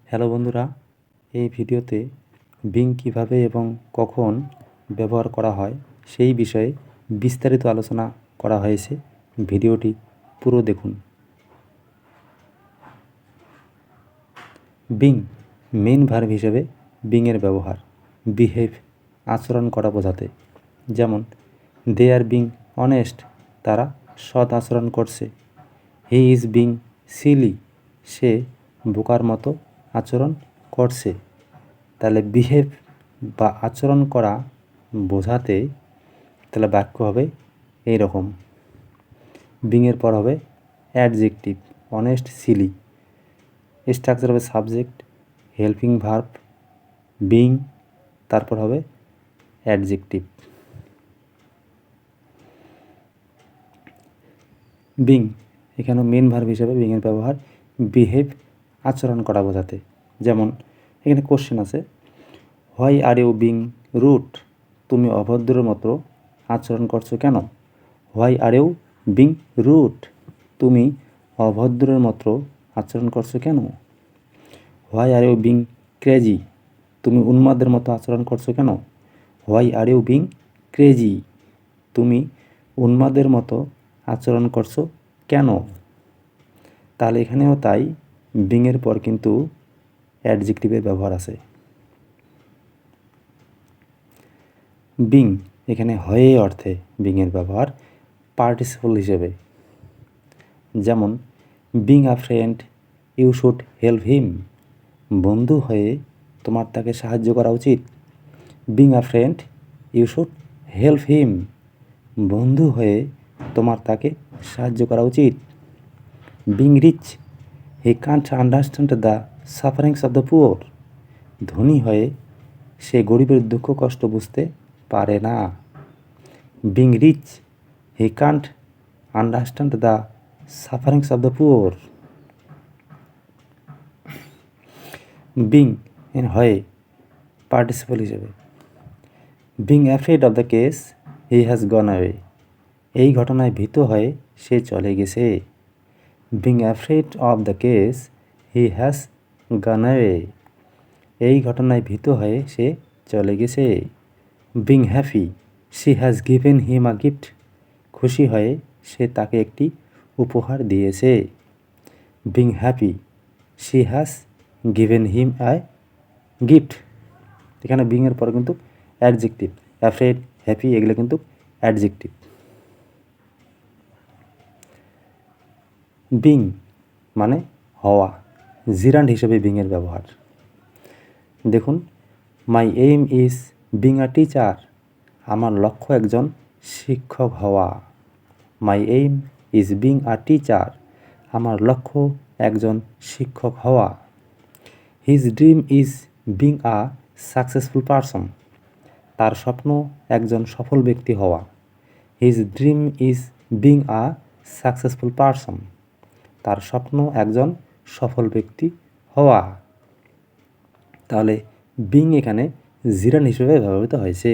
Hello বন্ধুরা, এই ভিডিওতে বিং কীভাবে এবং কখন ব্যবহার করা হয় সেই বিষয়ে বিস্তারিত আলোচনা করা হয়েছে। ভিডিওটি পুরো দেখুন। বিং মেন ভার্ব হিসেবে বিংয়ের ব্যবহার বিহেভ আচরণ করা বোঝাতে। যেমন দে আর বিং অনেস্ট, তারা সৎ আচরণ করছে। হি ইজ বিং সিলি, সে বোকার মতো আচরণ করছে। তাহলে বিহেভ বা আচরণ করা বোঝাতে তাহলে বাক্য হবে এই রকম। বিংয়ের পর হবে অ্যাডজেক্টিভ অনেস্ট সিলি, স্ট্রাকচার হবে সাবজেক্ট হেল্পিং ভার্ব বিং, তারপর হবে অ্যাডজেক্টিভ। বিং এখানে মেন ভার্ব হিসেবে বিংয়ের ব্যবহার বিহেভ আচরণ করা বোঝাতে। যেমন এখানে কোশ্চেন আছে, why are you being rude, তুমি অভদ্রের মতো আচরণ করছো কেন? Why are you being rude, তুমি অভদ্রের মতো আচরণ করছো কেন? Why are you being crazy, তুমি উন্মাদের মতো আচরণ করছো কেন? Why are you being crazy, তুমি উন্মাদের মতো আচরণ করছো কেন? তাহলে এখানেও তাই, বিংয়ের পর কিন্তু অ্যাডজেক্টিভের ব্যবহার আছে। বিং এখানে হয়ে অর্থে বিংয়ের ব্যবহার পার্টিসিপল হিসেবে। যেমন being a friend you should help him, বন্ধু হয়ে তোমার তাকে সাহায্য করা উচিত। Being a friend you should help him, বন্ধু হয়ে তোমার তাকে সাহায্য করা উচিত। Being rich he can't understand the sufferings of the poor, ধনী হয়ে সে গরিবের দুঃখ কষ্ট বুঝতে পারে না। Being rich he can't understand the sufferings of the poor. Being হয়ে পার্টিসিপল হিসেবে। Being afraid of the case he has gone away, এই ঘটনায় ভীত হয়ে সে চলে গেছে। Being afraid of the case he has gone away, এই ঘটনায় ভীত হয়ে সে চলে গেছে। Being happy she has given him a gift, খুশি হয়ে সে তাকে একটি উপহার দিয়েছে। Being happy she has given him a gift, এখানে বিংয়ের পরে কিন্তু অ্যাডজেক্টিভ অ্যাফ্রেড হ্যাপি এগুলো কিন্তু অ্যাডজেক্টিভ। বিং মানে হওয়া, জিরান্ড হিসেবে বিংয়ের ব্যবহার। দেখুন, my aim is being a teacher, আমার লক্ষ্য একজন শিক্ষক হওয়া। My aim is being a teacher, আমার লক্ষ্য একজন শিক্ষক হওয়া। His dream is being a successful person, তার স্বপ্ন একজন সফল ব্যক্তি হওয়া। His dream is being a successful person, তার স্বপ্ন একজন সফল ব্যক্তি হওয়া। তাহলে বিং এখানে জিরান হিসেবে ব্যবহৃত হয়েছে।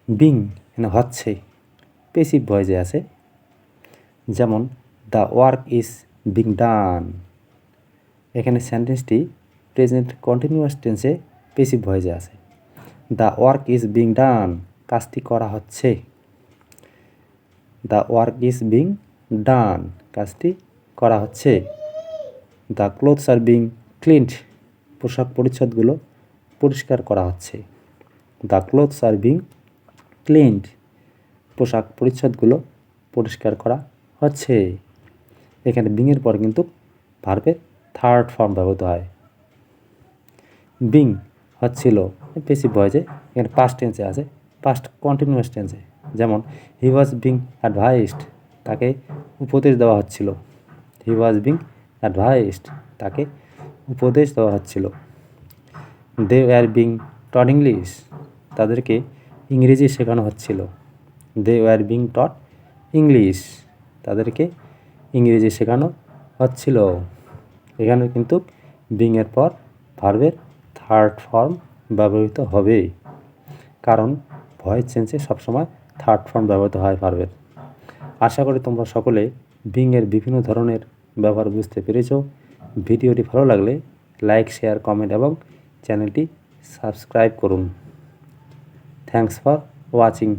বিং এখানে হচ্ছে পেসিভ ভয়েসে আছে। যেমন the work is being done, এখানে সেন্টেন্সটি প্রেজেন্ট কন্টিনিউয়াস টেন্সে পেসিভ ভয়েসে আছে। The work is being done, কাজটি করা হচ্ছে। The work is being done, কাজটি করা হচ্ছে। The clothes are being cleaned, পোশাক পরিচ্ছদগুলো পরিষ্কার করা হচ্ছে। The clothes are being cleaned, পোশাক পরিচ্ছদগুলো পরিষ্কার করা হচ্ছে। এখানে বিংয়ের পর কিন্তু ভার্বের থার্ড ফর্ম ব্যবহৃত হয়। বিং হচ্ছিল পেসিভ ভয়েসে, এখানে পাস্ট টেন্সে আছে, পাস্ট কন্টিনিউয়াস টেন্সে। যেমন হি ওয়াজ বিং অ্যাডভাইসড, তাকে উপদেশ দেওয়া হচ্ছিল। হি ওয়াজ বিং অ্যাডভাইসড, তাকে উপদেশ দেওয়া হচ্ছিল। They were being taught English, তাদেরকে ইংরেজি শেখানো হচ্ছিল। They were being taught English, তাদেরকে ইংরেজি শেখানো হচ্ছিল। এখানে কিন্তু বিংয়ের পর ভার্বের থার্ড ফর্ম ব্যবহৃত হবে, কারণ ভয়েস চেঞ্জে সবসময় থার্ড ফর্ম ব্যবহৃত হয় ভার্বের। আশা করি তোমরা সকলে বিংয়ের বিভিন্ন ধরনের ব্যবহার বুঝতে পেরেছ। ভিডিওটি ভালো লাগলে লাইক, শেয়ার, কমেন্ট এবং চ্যানেলটি সাবস্ক্রাইব করুন। Thanks for watching.